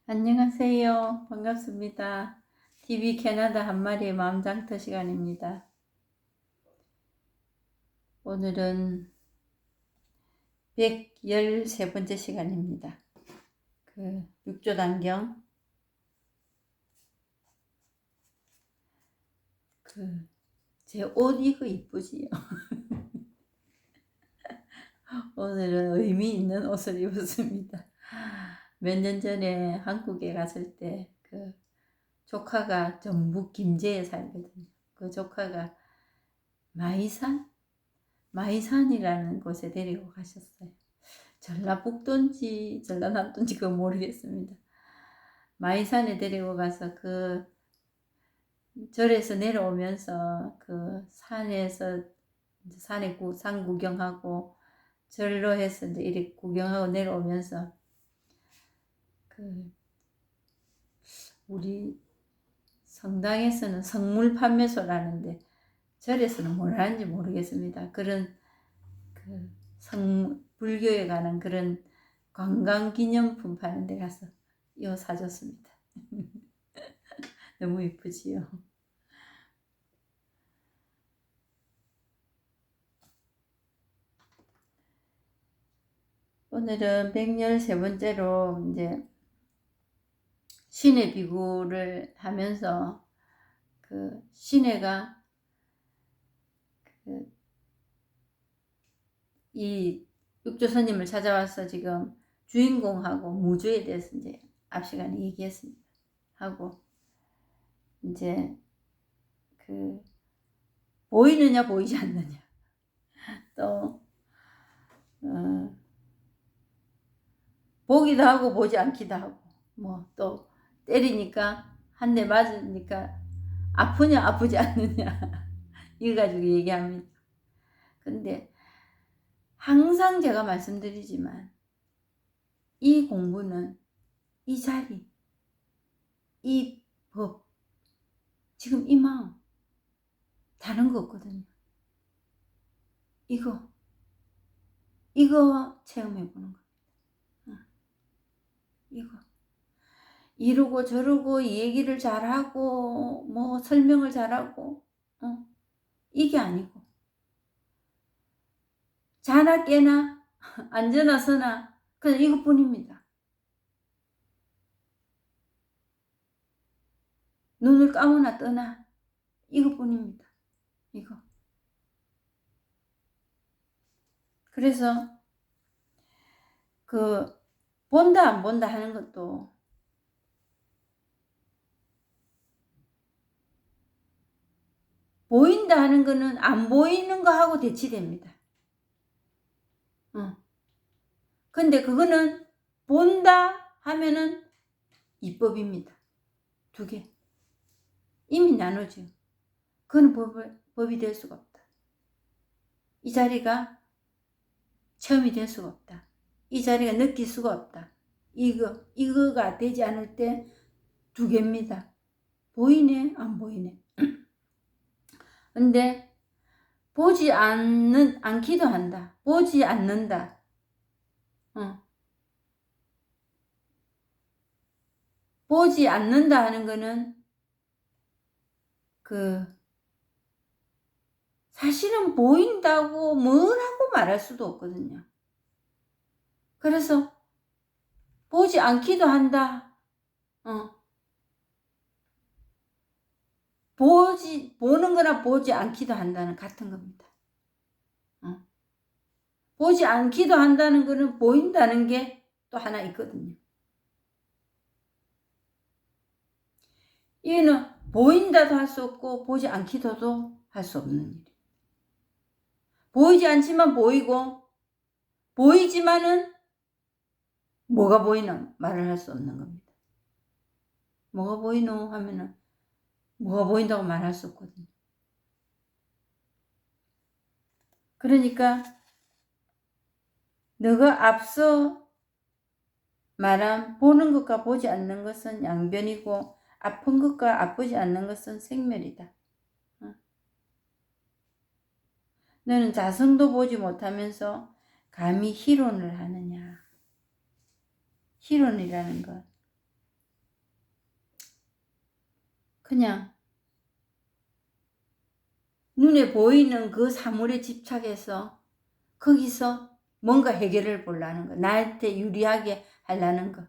안녕하세요. 반갑습니다. TV 캐나다 한 마리의 마음장터 시간입니다. 오늘은 113번째 시간입니다. 육조단경 제 옷 이거 이쁘지요? 오늘은 의미 있는 옷을 입었습니다. 몇 년 전에 한국에 갔을 때 조카가 전북 김제에 살거든요. 그 조카가 마이산이라는 곳에 데리고 가셨어요. 전라북도인지 전라남도인지 그건 모르겠습니다. 마이산에 데리고 가서 절에서 내려오면서 산에서 산 구경하고 절로 해서 이제 이렇게 구경하고 내려오면서 우리 성당에서는 성물 판매소라는데 절에서는 뭘 하는지 모르겠습니다. 그런 불교에 관한 그런 관광기념품 파는 데 가서 이거 사줬습니다. 너무 이쁘지요? 오늘은 113번째로 이제 신의 비구를 하면서 신혜가 이 육조스님을 찾아와서 지금 주인공하고 무주에 대해서 이제 앞 시간에 얘기했습니다. 하고 이제 보이느냐 보이지 않느냐, 또 보기도 하고 보지 않기도 하고, 뭐 또 때리니까 한 대 맞으니까 아프냐 아프지 않느냐 이거 가지고 얘기합니다. 근데 항상 제가 말씀드리지만 이 공부는, 이 자리, 이 법, 지금 이 마음, 다른 거 없거든요. 이거 체험해 보는 겁니다. 이거 이러고 저러고 얘기를 잘하고 뭐 설명을 잘하고 이게 아니고 자나 깨나 앉으나 서나 그냥 이것뿐입니다. 눈을 감으나 뜨나 이것뿐입니다. 이거. 그래서 본다 안 본다 하는 것도 보인다 하는 거는 안 보이는 거 하고 대치됩니다. 근데 그거는 본다 하면은 이법입니다. 두 개. 이미 나누죠. 그건 법이 될 수가 없다. 이 자리가 체험이 될 수가 없다. 이 자리가 느낄 수가 없다. 이거가 되지 않을 때 두 개입니다. 보이네, 안 보이네. 근데 보지 않기도 한다. 보지 않는다. 보지 않는다 하는 거는 사실은 보인다고 뭐라고 말할 수도 없거든요. 그래서 보지 않기도 한다. 보는 거나 보지 않기도 한다는 같은 겁니다. 보지 않기도 한다는 거는 보인다는 게 또 하나 있거든요. 이거는 보인다도 할 수 없고 보지 않기도도 할 수 없는 일. 보이지 않지만 보이고, 보이지만은 뭐가 보이나 말을 할 수 없는 겁니다. 뭐가 보이노 하면은 뭐가 보인다고 말할 수 없거든요. 그러니까 너가 앞서 말한 보는 것과 보지 않는 것은 양변이고 아픈 것과 아프지 않는 것은 생멸이다. 너는 자성도 보지 못하면서 감히 희론을 하느냐. 희론이라는 것, 그냥 눈에 보이는 그 사물에 집착해서 거기서 뭔가 해결을 보려는 거. 나한테 유리하게 하려는 거.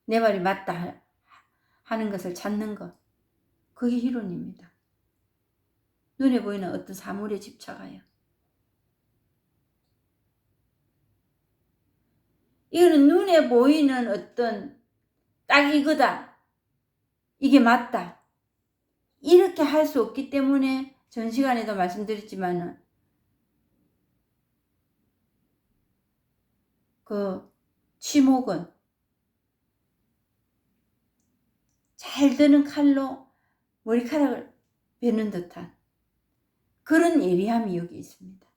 내 말이 맞다 하는 것을 찾는 거. 그게 희론입니다. 눈에 보이는 어떤 사물에 집착하여. 이거는 눈에 보이는 어떤 딱 이거다. 이게 맞다. 이렇게 할 수 없기 때문에 전 시간에도 말씀드렸지만은 그 치목은 잘 드는 칼로 머리카락을 베는 듯한 그런 예리함이 여기 있습니다.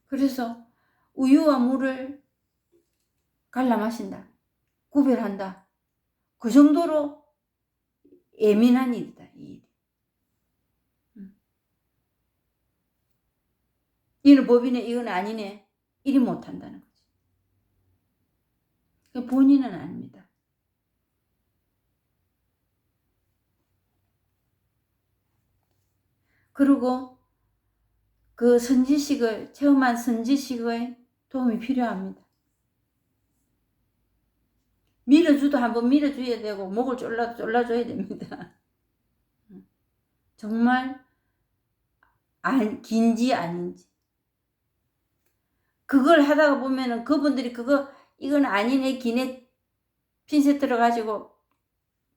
그래서 우유와 물을 갈라 마신다. 구별한다. 그 정도로 예민한 일이다. 이 일이. 이는 법이네, 이건 아니네. 이리 못한다는 거지. 본인은 아닙니다. 그리고 그 선지식을 체험한 선지식의 도움이 필요합니다. 밀어주도 한번 밀어줘야 되고 목을 졸라줘야 됩니다. 정말 긴지 아닌지. 그걸 하다가 보면은 그분들이 이건 아니네 기네 핀셋 들어가지고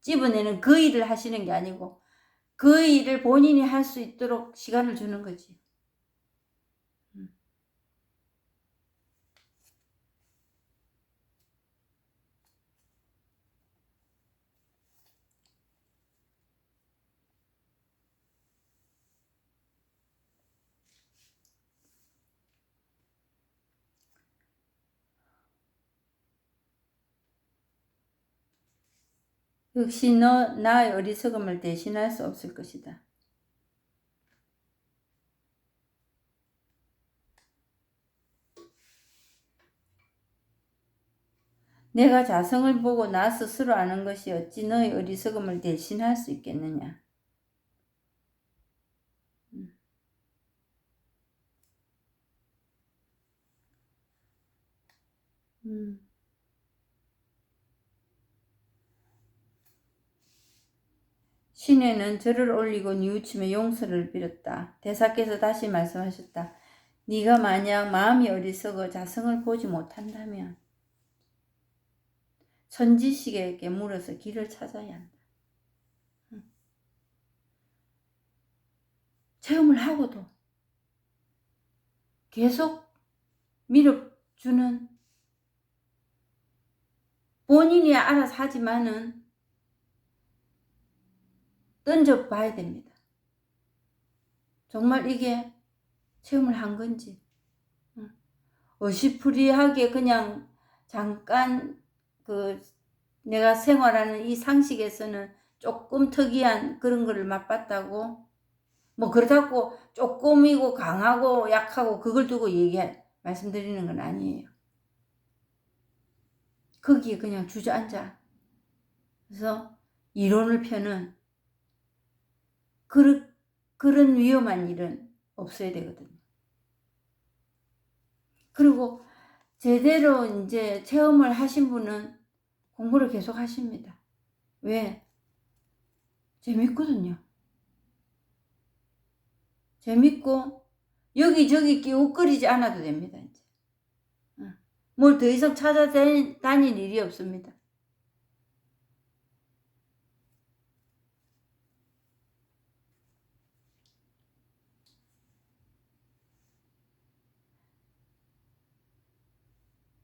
집어내는 그 일을 하시는 게 아니고 그 일을 본인이 할 수 있도록 시간을 주는 거지. 역시 나의 어리석음을 대신할 수 없을 것이다. 내가 자성을 보고 나 스스로 아는 것이 어찌 너의 어리석음을 대신할 수 있겠느냐. 시내는 절을 올리고 뉘우치며 용서를 빌었다. 대사께서 다시 말씀하셨다. 네가 만약 마음이 어리석어 자성을 보지 못한다면 선지식에게 물어서 길을 찾아야 한다. 체험을 하고도 계속 밀어주는 본인이 알아서 하지만은 던져봐야 됩니다. 정말 이게 체험을 한 건지 어시프리하게 그냥 잠깐 내가 생활하는 이 상식에서는 조금 특이한 그런 거를 맛봤다고 뭐 그렇다고 조금이고 강하고 약하고 그걸 두고 말씀드리는 건 아니에요. 거기에 그냥 주저앉아 그래서 이론을 펴는 그런 위험한 일은 없어야 되거든요. 그리고 제대로 이제 체험을 하신 분은 공부를 계속 하십니다. 왜? 재밌거든요. 재밌고 여기저기 끼우거리지 않아도 됩니다. 이제 뭘 더 이상 찾아다닐 일이 없습니다.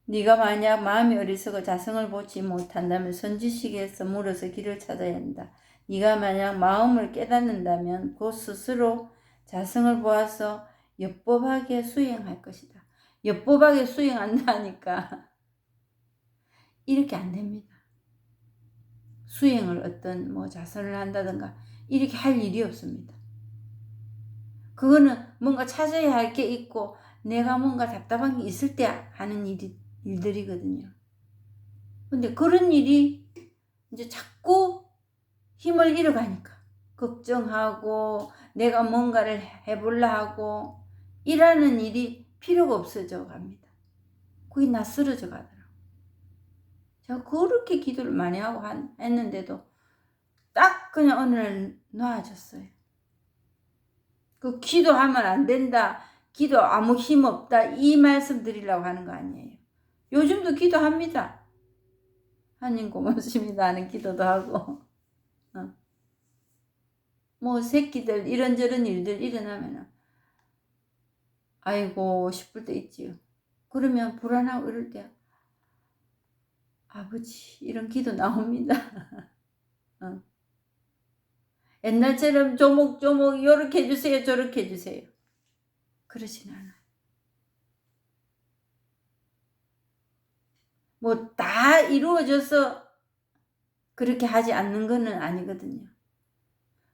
네가 만약 마음이 어리석어 자성을 보지 못한다면 선지식에서 물어서 길을 찾아야 한다. 네가 만약 마음을 깨닫는다면 곧 스스로 자성을 보아서 엽법하게 수행할 것이다. 엽법하게 수행한다니까 이렇게 안 됩니다. 수행을 어떤 자선을 한다든가 이렇게 할 일이 없습니다. 그거는 뭔가 찾아야 할 게 있고 내가 뭔가 답답한 게 있을 때 하는 일들이거든요. 근데 그런 일이 이제 자꾸 힘을 잃어가니까 걱정하고 내가 뭔가를 해보려 하고 일하는 일이 필요가 없어져 갑니다. 그게 낯설어져 가더라고요. 제가 그렇게 기도를 많이 하고 했는데도 딱 그냥 어느 날 놓아졌어요. 그 기도하면 안 된다, 기도 아무 힘 없다, 이 말씀 드리려고 하는 거 아니에요. 요즘도 기도합니다. 하나님 고맙습니다 하는 기도도 하고 뭐 새끼들 이런저런 일들 일어나면 아이고 싶을 때 있지요. 그러면 불안하고 이럴 때 아버지 이런 기도 나옵니다. 옛날처럼 조목조목 요렇게 해주세요 저렇게 해주세요 그러진 않아요. 뭐 다 이루어져서 그렇게 하지 않는 거는 아니거든요.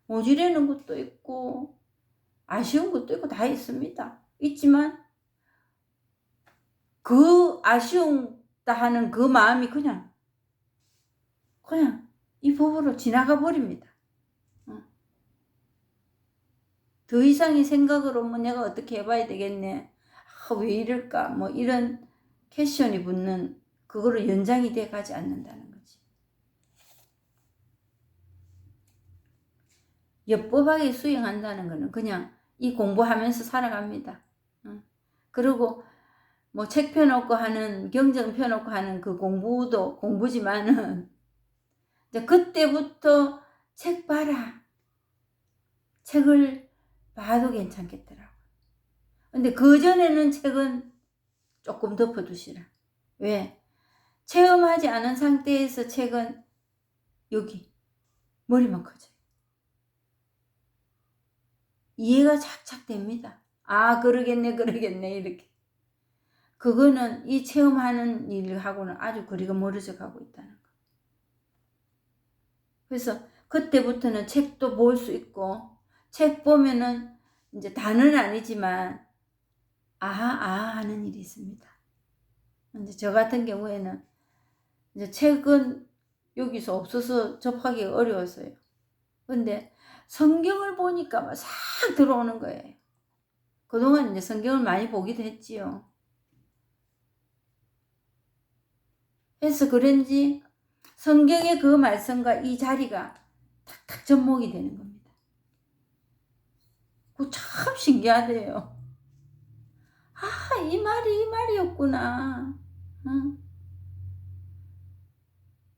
모질라는 것도 있고 아쉬운 것도 있고 다 있습니다. 있지만 그 아쉬움다 하는 그 마음이 그냥 이 법으로 지나가 버립니다. 더 이상의 생각으로 뭐 내가 어떻게 해봐야 되겠네, 왜 이럴까, 뭐 이런 캐션이 붙는 그거로 연장이 돼 가지 않는다는 거지. 옅법하게 수행한다는 거는 그냥 이 공부하면서 살아갑니다. 그리고 뭐 책 펴놓고 하는, 경전 펴놓고 하는 그 공부도 공부지만은 이제 그때부터 책 봐라, 책을 봐도 괜찮겠더라고. 근데 그전에는 책은 조금 덮어두시라. 왜? 체험하지 않은 상태에서 책은 여기 머리만 커져요. 이해가 착착 됩니다. 아 그러겠네 이렇게. 그거는 이 체험하는 일하고는 아주 거리가 멀어져 가고 있다는 거. 그래서 그때부터는 책도 볼 수 있고, 책 보면은 이제 다는 아니지만 하는 일이 있습니다. 이제 저 같은 경우에는 이제 책은 여기서 없어서 접하기 어려웠어요. 근데 성경을 보니까 막 싹 들어오는 거예요. 그동안 이제 성경을 많이 보기도 했지요. 그래서 그런지 성경의 그 말씀과 이 자리가 탁탁 접목이 되는 겁니다. 그거 참 신기하대요. 이 말이었구나.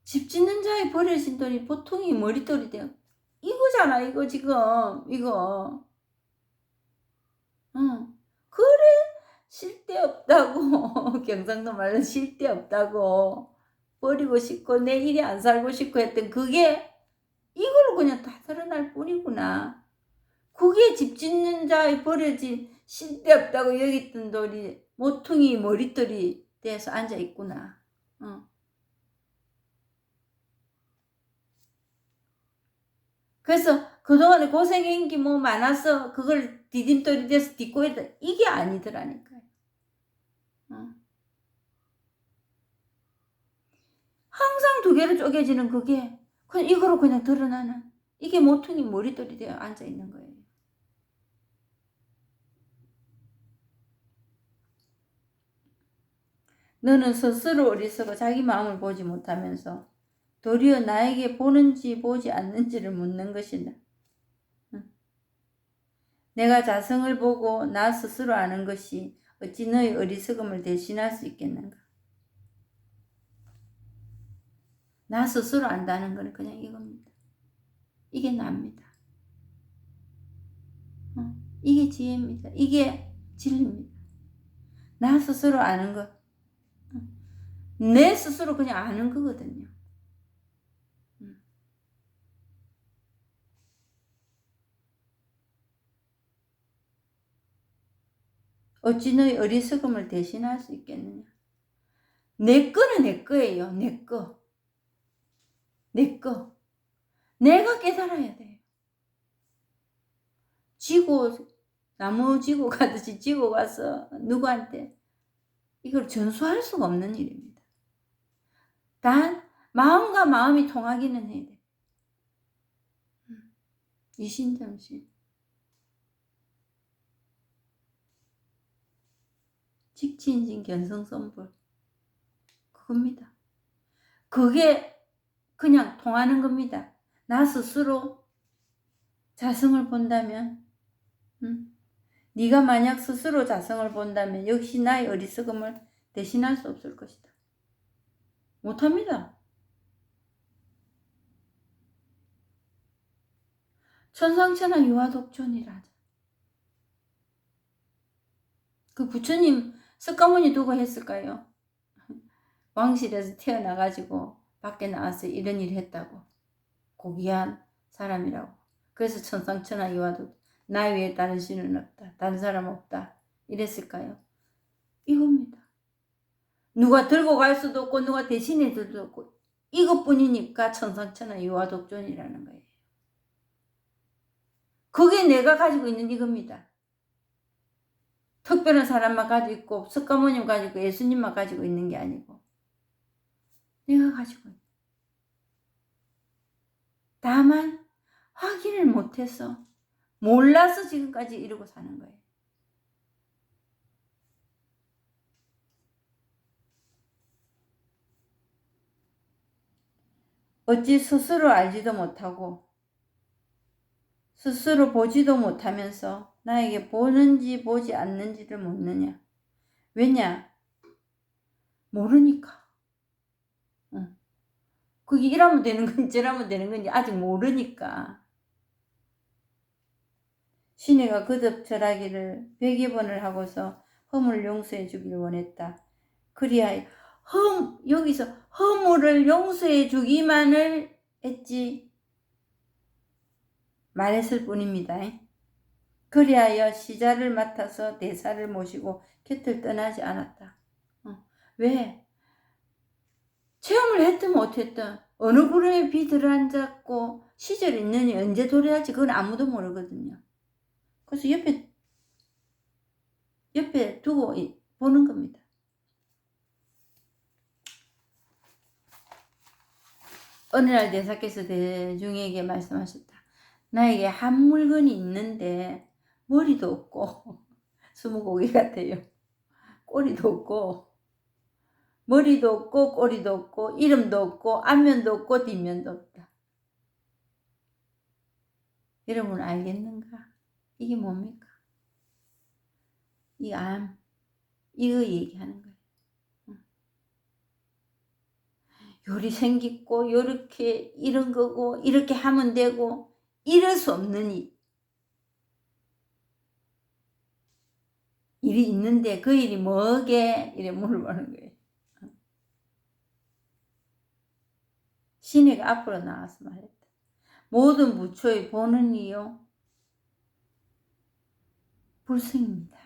집 짓는 자의 버려진 돈이 보통이 머릿돌이 돼요. 이거잖아, 이거 지금 이거. 그래 쓸데없다고 경상도 말로 쓸데없다고 버리고 싶고 내 일이 안 살고 싶고 했던 그게 이걸로 그냥 다 드러날 뿐이구나. 그게 집 짓는 자의 버려진 쓸데없다고 여겼던 돌이 모퉁이 머릿돌이 돼서 앉아있구나. 그래서 그동안에 고생한 게 뭐 많아서 그걸 디딤돌이 돼서 딛고 있다, 이게 아니더라니까요. 항상 두 개로 쪼개지는 그게 그냥 이거로 그냥 드러나는, 이게 모퉁이 머릿돌이 되어 앉아있는 거예요. 너는 스스로 어리석어 자기 마음을 보지 못하면서 도리어 나에게 보는지 보지 않는지를 묻는 것이다. 내가 자성을 보고 나 스스로 아는 것이 어찌 너의 어리석음을 대신할 수 있겠는가. 나 스스로 안다는 것은 그냥 이겁니다. 이게 나입니다. 이게 지혜입니다. 이게 진리입니다. 나 스스로 아는 것. 내 스스로 그냥 아는 거거든요. 어찌 너의 어리석음을 대신할 수 있겠느냐. 내 거는 내 거예요. 내 거. 내 거. 내가 깨달아야 돼요. 나무 지고 가듯이 지고 가서 누구한테 이걸 전수할 수가 없는 일입니다. 단 마음과 마음이 통하기는 해야 돼. 이신정신. 직지인진 견성선불. 그겁니다. 그게 그냥 통하는 겁니다. 나 스스로 자성을 본다면, 네가 만약 스스로 자성을 본다면 역시 나의 어리석음을 대신할 수 없을 것이다. 못합니다. 천상천하 유화독존이라. 그 부처님 석가모니 두고 했을까요? 왕실에서 태어나가지고 밖에 나와서 이런 일을 했다고. 고귀한 사람이라고. 그래서 천상천하 유화독존. 나 외에 다른 신은 없다. 다른 사람 없다. 이랬을까요? 이겁니다. 누가 들고 갈 수도 없고 누가 대신해 줄 수도 없고 이것뿐이니까 천상천하 유화독존이라는 거예요. 그게 내가 가지고 있는 이겁니다. 특별한 사람만 가지고 있고 석가모님 가지고 있고 예수님만 가지고 있는 게 아니고 내가 가지고 있는. 다만 확인을 못해서 몰라서 지금까지 이러고 사는 거예요. 어찌 스스로 알지도 못하고 스스로 보지도 못하면서 나에게 보는지 보지 않는지를 묻느냐. 왜냐? 모르니까. 그게 이러면 되는 건지 저러면 되는 건지 아직 모르니까. 신의가 거듭 절하기를 100여 번을 하고서 허물을 용서해 주길 원했다. 그리하여 여기서 허물을 용서해 주기만을 했지 말했을 뿐입니다. 그리하여 시자를 맡아서 대사를 모시고 곁을 떠나지 않았다. 왜? 체험을 했든 못했든 어느 구름에 비 들어앉았고 시절 있느니 언제 도래할지 그건 아무도 모르거든요. 그래서 옆에 두고 보는 겁니다. 어느 날 대사께서 대중에게 말씀하셨다. 나에게 한 물건이 있는데 머리도 없고 스무고개 같아요. 꼬리도 없고 머리도 없고 꼬리도 없고 이름도 없고 앞면도 없고 뒷면도 없다. 여러분 알겠는가? 이게 뭡니까? 이 암, 이거 얘기하는 거예요. 요리 생기고 요렇게 이런 거고 이렇게 하면 되고 이럴 수 없는 일이 있는데 그 일이 뭐게? 이래 물어보는 거예요. 신의가 앞으로 나와서 말했다. 모든 무초의 보는 이요 불승입니다.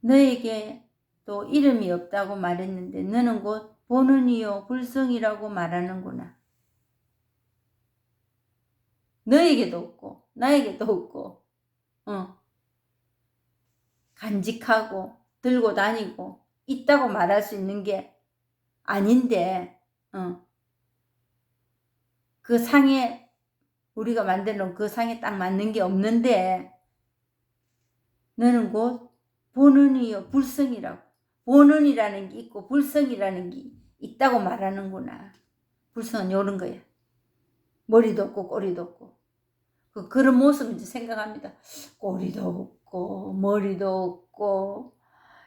너에게 또 이름이 없다고 말했는데 너는 곧 보는 이요 불승이라고 말하는구나. 너에게도 없고 나에게도 없고 간직하고 들고 다니고 있다고 말할 수 있는 게 아닌데 그 상에 우리가 만들어 놓은 그 상에 딱 맞는 게 없는데 너는 곧 보는 이요 불성이라고. 보는이라는 게 있고 불성이라는 게 있다고 말하는구나. 불성은 요런 거야. 머리도 없고 꼬리도 없고. 그런 모습을 이제 생각합니다. 꼬리도 없고 머리도 없고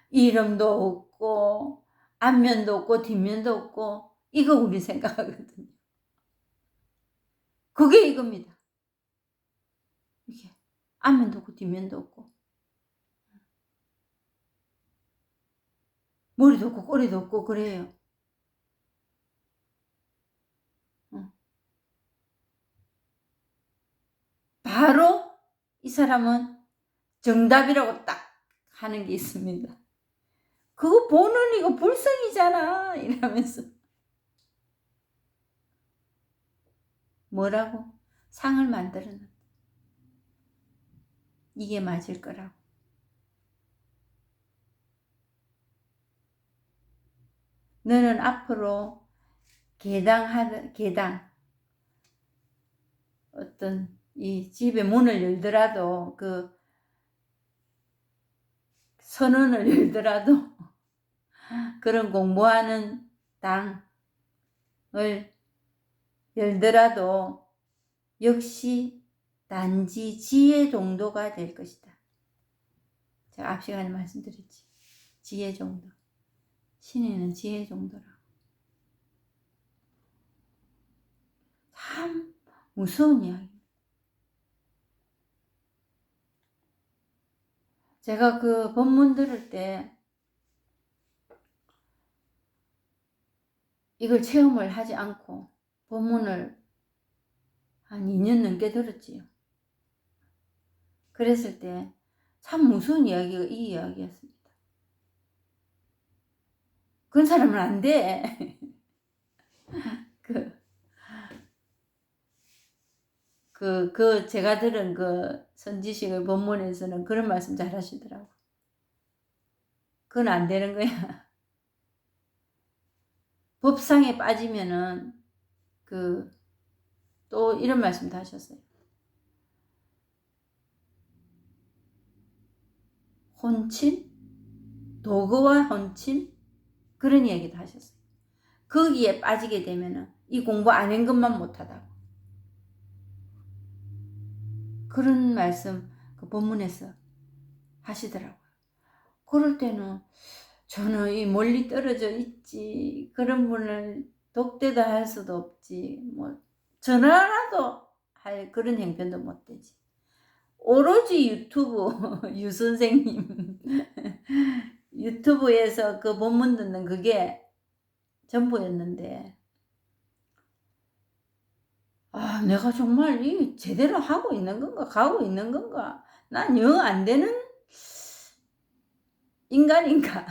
이름도 없고 앞면도 없고 뒷면도 없고 이거 우리 생각하거든요. 그게 이겁니다. 이게 앞면도 없고 뒷면도 없고 머리도 없고 꼬리도 없고 그래요. 바로 이 사람은 정답이라고 딱 하는 게 있습니다. 그거 보는 이거 불성이잖아 이러면서 뭐라고? 상을 만들어놨다. 이게 맞을 거라고. 너는 앞으로 개당 어떤 이 집에 문을 열더라도 그 선언을 열더라도 그런 공부하는 당을 열더라도 역시 단지 지혜 정도가 될 것이다. 제가 앞 시간에 말씀드렸지. 지혜 정도. 신에는 지혜 정도라고. 참 무서운 이야기입니다. 제가 그 본문 들을 때 이걸 체험을 하지 않고 본문을 한 2년 넘게 들었지요. 그랬을 때 참 무서운 이야기가 이 이야기였습니다. 그런 사람은 안 돼. 제가 들은 그 선지식의 본문에서는 그런 말씀 잘 하시더라고. 그건 안 되는 거야. 법상에 빠지면은 또 이런 말씀도 하셨어요. 혼침? 도구와 혼침? 그런 이야기도 하셨어요. 거기에 빠지게 되면은 이 공부 안 한 것만 못하다고. 그런 말씀 그 본문에서 하시더라고요. 그럴 때는 저는 이 멀리 떨어져 있지. 그런 분을 독대도 할 수도 없지. 뭐 전화라도 할 그런 형편도 못 되지. 오로지 유튜브 유 선생님 유튜브에서 그 본문 듣는 그게 전부였는데 내가 정말 이 제대로 하고 있는 건가 가고 있는 건가 난 영 안 되는 인간인가.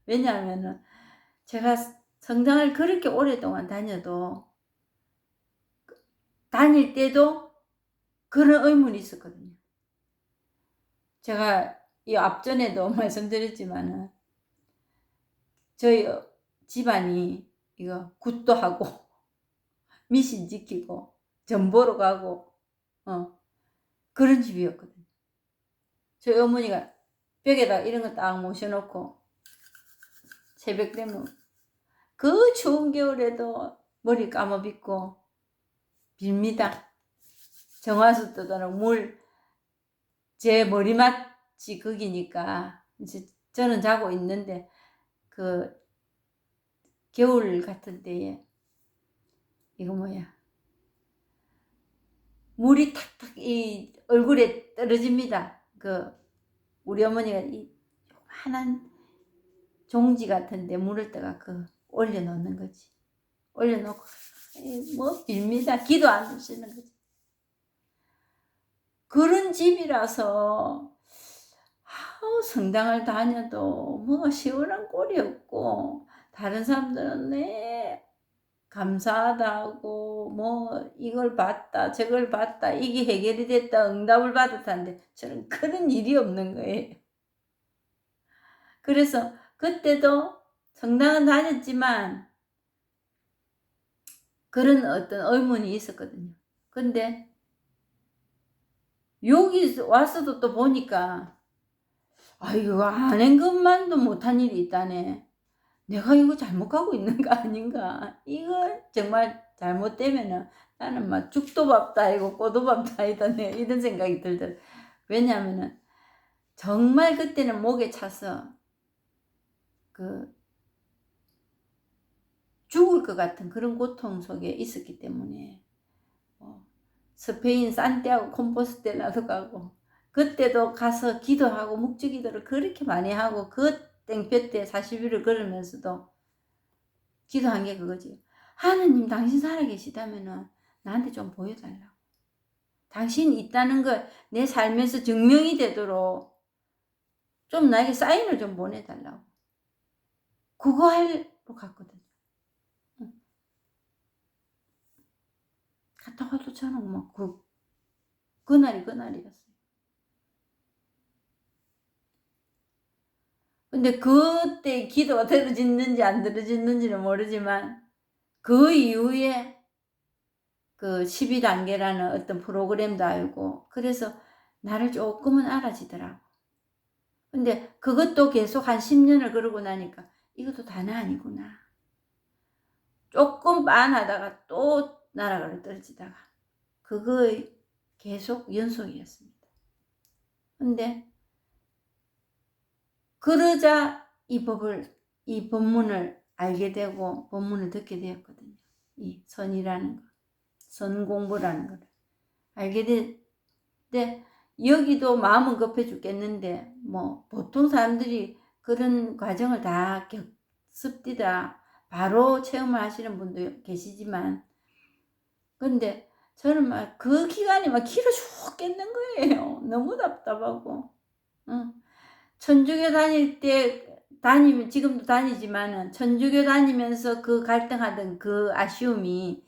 왜냐하면은 제가 성당을 그렇게 오랫동안 다녀도 다닐 때도 그런 의문이 있었거든요. 제가 이 앞전에도 말씀드렸지만은 저희 집안이 이거 굿도 하고 미신 지키고 전 보러 가고 그런 집이었거든요. 저희 어머니가 벽에다 이런 거 딱 모셔놓고 새벽 되면 그 추운 겨울에도 머리 감아빗고 빕니다. 정화수 뜨도록 물 제 머리맡이 거기니까 이제 저는 자고 있는데 그 겨울 같은 때에 이거 뭐야 물이 탁탁 이 얼굴에 떨어집니다. 우리 어머니가 이 요만한 종지 같은데 물을 떠가 올려놓는 거지. 올려놓고 뭐 빕니다. 기도 안 하시는 거지. 그런 집이라서 성당을 다녀도 뭐가 시원한 꼴이 없고 다른 사람들은 감사하다고 뭐 이걸 봤다 저걸 봤다 이게 해결이 됐다 응답을 받았다는데 저는 그런 일이 없는 거예요. 그래서 그때도 성당은 다녔지만 그런 어떤 의문이 있었거든요. 근데 여기 와서도 또 보니까 이거 아는 것만도 못한 일이 있다네. 내가 이거 잘못 가고 있는 거 아닌가. 이거 정말 잘못되면은 나는 막 죽도 밥도 아니고 꼬도 밥도 아니다 네 이런 생각이 들더라고요. 왜냐하면은 정말 그때는 목에 차서 죽을 것 같은 그런 고통 속에 있었기 때문에 스페인 산티아고 콤포스텔라도 가고 그때도 가서 기도하고 묵주기도를 그렇게 많이 하고 그 땡볕 때 40일을 걸으면서도 기도한 게 그거지. 하느님 당신 살아계시다면은 나한테 좀 보여달라고. 당신이 있다는 걸 내 삶에서 증명이 되도록 좀 나에게 사인을 좀 보내달라고. 그거 하러 갔거든. 갔다가 또 저는 막 그날이 그날이었어요. 근데 그때 기도가 들어졌는지 안 들어졌는지는 모르지만 그 이후에 그 12단계라는 어떤 프로그램도 알고 그래서 나를 조금은 알아지더라고. 근데 그것도 계속 한 10년을 그러고 나니까 이것도 다는 아니구나. 조금 빤하다가 또 날아가로 떨어지다가 그거의 계속 연속이었습니다. 근데 그러자 이 법문을 알게 되고 법문을 듣게 되었거든요. 이 선이라는 거, 선 공부라는 걸 알게 됐는데 여기도 마음은 급해 죽겠는데 뭐 보통 사람들이 그런 과정을 다 겪습니다. 바로 체험을 하시는 분도 계시지만 근데 저는 막 그 기간이 막 길어 죽겠는 거예요. 너무 답답하고. 천주교 다닐 때 다니면 지금도 다니지만은 천주교 다니면서 그 갈등하던 그 아쉬움이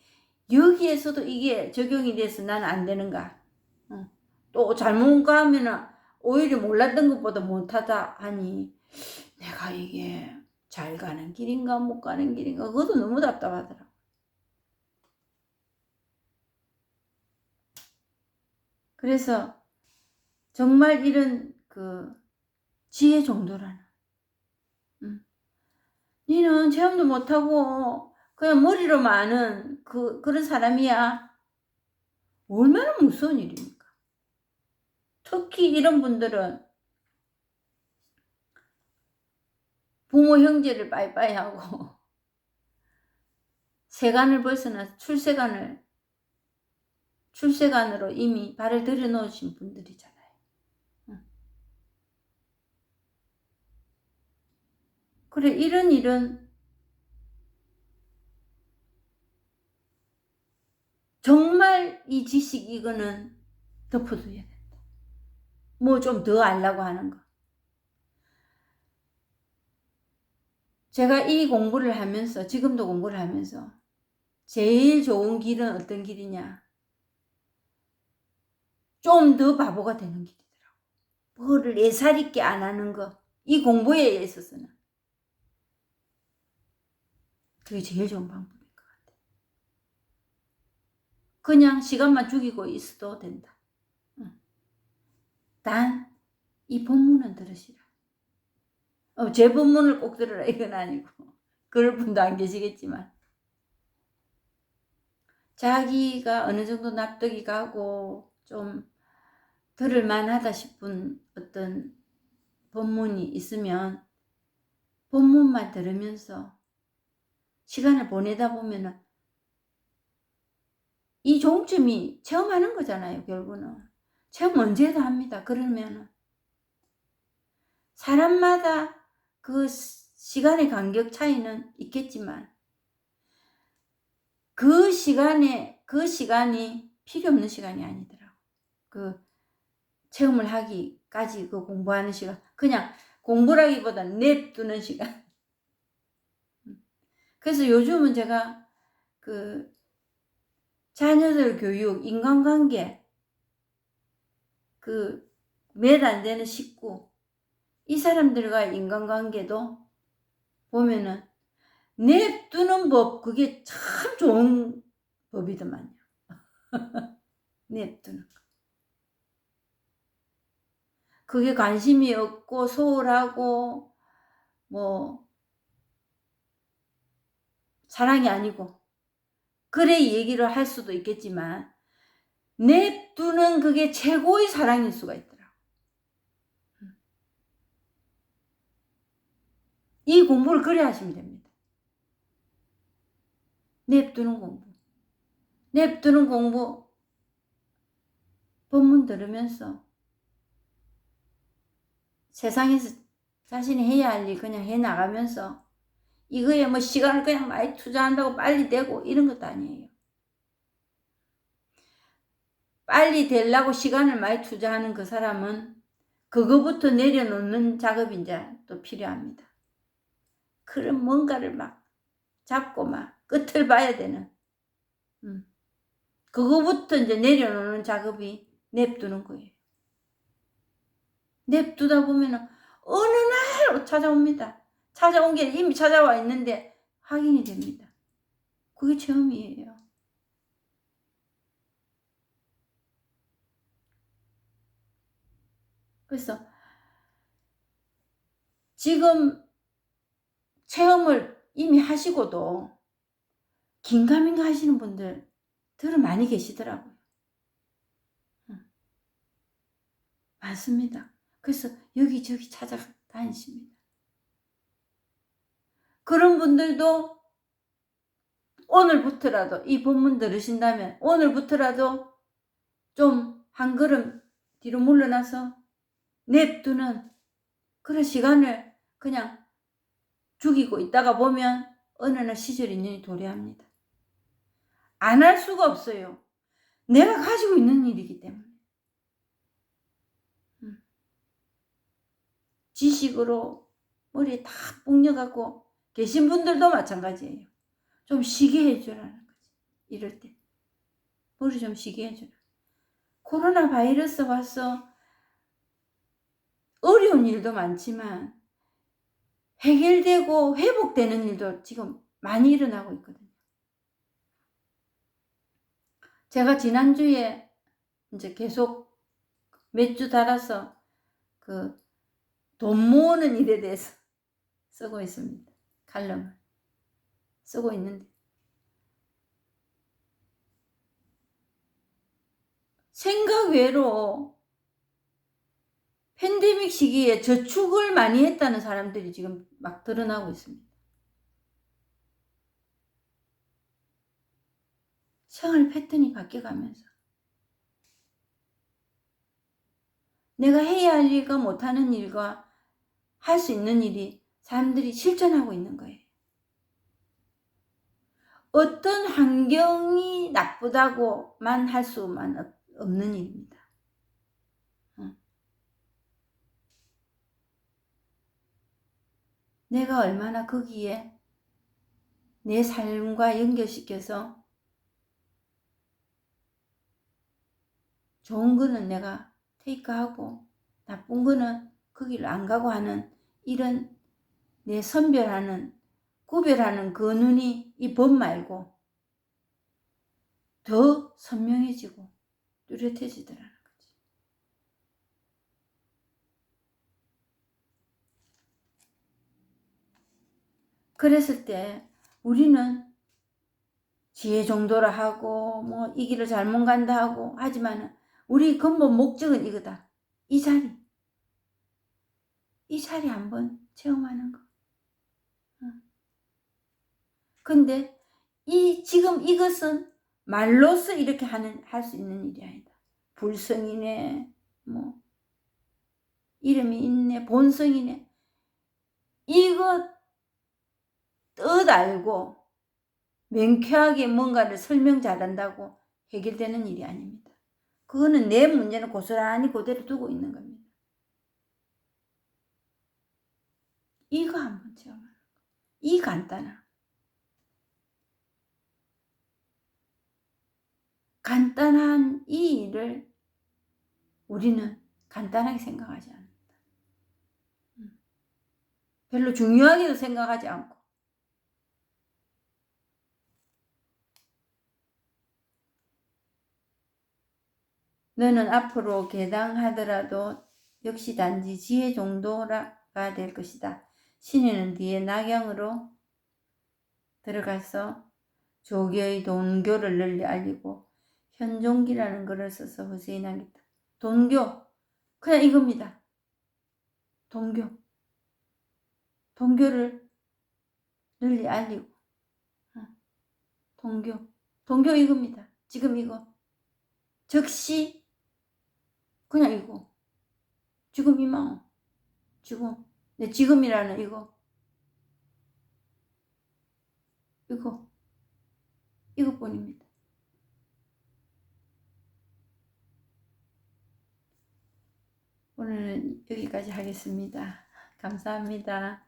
여기에서도 이게 적용이 돼서 나는 안 되는가. 또 잘못 가면은 오히려 몰랐던 것보다 못하다 하니 내가 이게 잘 가는 길인가 못 가는 길인가 그것도 너무 답답하더라. 그래서 정말 이런 그 지혜 정도라는 니는 체험도 못하고 그냥 머리로만 아는 그런 사람이야. 얼마나 무서운 일입니까? 특히 이런 분들은 부모 형제를 빠이빠이 하고 세간을 벗어나 출세간으로 이미 발을 들여놓으신 분들이잖아요. 그래 이런 일은 정말 이 지식 이거는 덮어둬야 된다. 뭐 좀 더 알라고 하는 거. 제가 이 공부를 하면서 지금도 공부를 하면서 제일 좋은 길은 어떤 길이냐. 좀 더 바보가 되는 길이더라고. 뭐를 예살 있게 안 하는 거. 이 공부에 있어서는. 그게 제일 좋은 방법인 것 같아. 그냥 시간만 죽이고 있어도 된다. 단 이 본문은 들으시라. 제 본문을 꼭 들으라 이건 아니고 그럴 분도 안 계시겠지만 자기가 어느 정도 납득이 가고 좀 들을 만하다 싶은 어떤 본문이 있으면 본문만 들으면서 시간을 보내다 보면은 이 종점이 체험하는 거잖아요. 결국은 체험 언제도 합니다. 그러면은 사람마다 그 시간의 간격 차이는 있겠지만 그 시간이 필요 없는 시간이 아니더라고. 그 체험을 하기까지 그 공부하는 시간 그냥 공부라기보다 냅두는 시간. 그래서 요즘은 제가 그 자녀들 교육, 인간관계, 그 몇 안 되는 식구 이 사람들과 인간관계도 보면은 냅두는 법 그게 참 좋은 법이더만요. 냅두는 거. 그게 관심이 없고 소홀하고 뭐 사랑이 아니고 그래 얘기를 할 수도 있겠지만 냅두는 그게 최고의 사랑일 수가 있더라. 이 공부를 그래 하시면 됩니다. 냅두는 공부. 냅두는 공부 본문 들으면서 세상에서 자신이 해야 할 일 그냥 해 나가면서 이거에 뭐 시간을 그냥 많이 투자한다고 빨리 되고 이런 것도 아니에요. 빨리 되려고 시간을 많이 투자하는 그 사람은 그거부터 내려놓는 작업이 이제 또 필요합니다. 그런 뭔가를 막 잡고 막 끝을 봐야 되는 그거부터 이제 내려놓는 작업이 냅두는 거예요. 냅두다 보면은 어느 날 찾아옵니다. 찾아온 게 이미 찾아와 있는데 확인이 됩니다. 그게 체험이에요. 그래서 지금 체험을 이미 하시고도 긴가민가 하시는 분들은 많이 계시더라고요. 많습니다. 그래서 여기저기 찾아다니십니다. 그런 분들도 오늘부터라도 이 본문 들으신다면 오늘부터라도 좀 한 걸음 뒤로 물러나서 냅두는 그런 시간을 그냥 죽이고 있다가 보면 어느 날 시절 인연이 도래합니다. 안 할 수가 없어요. 내가 가지고 있는 일이기 때문에. 지식으로 머리에 다 뽕려갖고 계신 분들도 마찬가지예요. 좀 쉬게 해주라는 거지. 이럴 때 머리 좀 쉬게 해주라. 코로나 바이러스 와서 어려운 일도 많지만 해결되고 회복되는 일도 지금 많이 일어나고 있거든요. 제가 지난주에 이제 계속 몇 주 달아서 그 돈 모으는 일에 대해서 쓰고 있습니다. 칼럼을 쓰고 있는데 생각 외로 팬데믹 시기에 저축을 많이 했다는 사람들이 지금 막 드러나고 있습니다. 생활 패턴이 바뀌어가면서 내가 해야 할 일과 못하는 일과 할 수 있는 일이 사람들이 실천하고 있는 거예요. 어떤 환경이 나쁘다고만 할 수만 없는 일입니다. 내가 얼마나 거기에 내 삶과 연결시켜서 좋은 거는 내가 테이크하고 나쁜 거는 거기를 안 가고 하는 이런 내 선별하는 구별하는 그 눈이 이 법 말고 더 선명해지고 뚜렷해지더라는 거지. 그랬을 때 우리는 지혜 정도라 하고 뭐 이 길을 잘못 간다 하고 하지만 우리 근본 목적은 이거다. 이 자리 한번 체험하는 거. 근데 지금 이것은 말로써 이렇게 할 수 있는 일이 아니다. 불성이네, 뭐 이름이 있네, 본성이네. 이거 뜻 알고 명쾌하게 뭔가를 설명 잘한다고 해결되는 일이 아닙니다. 그거는 내 문제는 고스란히 그대로 두고 있는 겁니다. 이거 한번 체험하는 거. 이 간단한 이 일을 우리는 간단하게 생각하지 않는다. 별로 중요하게도 생각하지 않고 너는 앞으로 개당하더라도 역시 단지 지혜 정도가 될 것이다. 신이는 뒤에 낙양으로 들어가서 조교의 돈교를 널리 알리고 현종기라는 글을 써서 허세히 남겼다. 돈교 그냥 이겁니다. 돈교를 널리 알리고 돈교 이겁니다. 지금 이거 즉시 그냥 이거 지금 이만 지금 내 지금이라는 이것뿐입니다. 오늘은 여기까지 하겠습니다. 감사합니다.